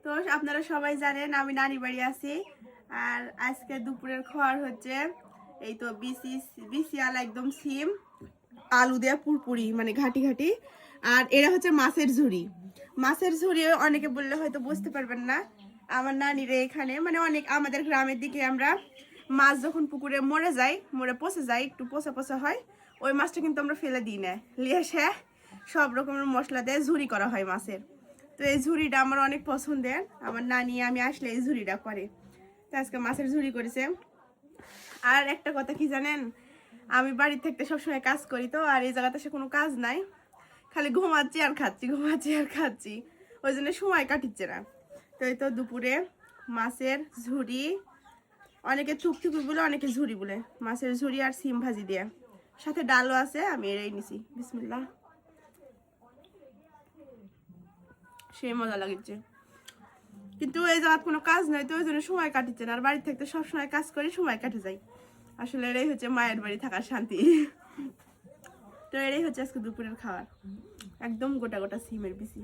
তো আপনারা সবাই জানেন আমি নানি বাড়ি আছি। আর আজকে দুপুরের খাওয়ার হচ্ছে এই তো বিসি আলা একদম সিম আলু দেয়া পুরপুরি মানে ঘাটি ঘাটি। আর এরা হচ্ছে মাছের ঝুড়ি। মাছের ঝুড়ি অনেকে বললে হয়তো বুঝতে পারবেন না। আমার নানিরা এখানে মানে অনেক আমাদের গ্রামের দিকে আমরা মাছ যখন পুকুরে মরে যায়, মরে পচে যায়, একটু পচা পচা হয়, ওই মাছটা কিন্তু আমরা ফেলে দিই না, লিয়ে এসে সব রকমের মশলা দিয়ে ঝুড়ি করা হয় মাছের। তো এই ঝুড়িটা আমার অনেক পছন্দের, আমার নানি আমি আসলে এই ঝুড়িটা করে। তো আজকে মাছের ঝুড়ি করেছে। আর একটা কথা কি জানেন, আমি বাড়ির থাকতে সবসময় কাজ করি, তো আর এই জায়গাতে সে কোনো কাজ নাই, খালি ঘুমাচ্ছি আর খাচ্ছি, ঘুমাচ্ছি আর খাচ্ছি, ওই জন্য সময় কাটিচ্ছে না। তো এই তো দুপুরে মাছের ঝুড়ি, অনেকে থুকথুকি বলে, অনেকে ঝুড়ি বলে, মাছের ঝুড়ি আর সিম ভাজি দিয়ে, সাথে ডালও আছে, আমি এরাই নিছি। বিসমিল্লাহ, সেই মজা লাগছে। কিন্তু এই জায়গার কোনো কাজ নাই, তো ওই জন্য সময় কাটিচ্ছে না। আর বাড়ি থাকতে সবসময় কাজ করি, সময় কাটে যায়। আসলে এটাই হচ্ছে মায়ের বাড়ি থাকার শান্তি। তো এটাই হচ্ছে আজকে দুপুরের খাবার, একদম গোটা গোটা সিমের বিসি।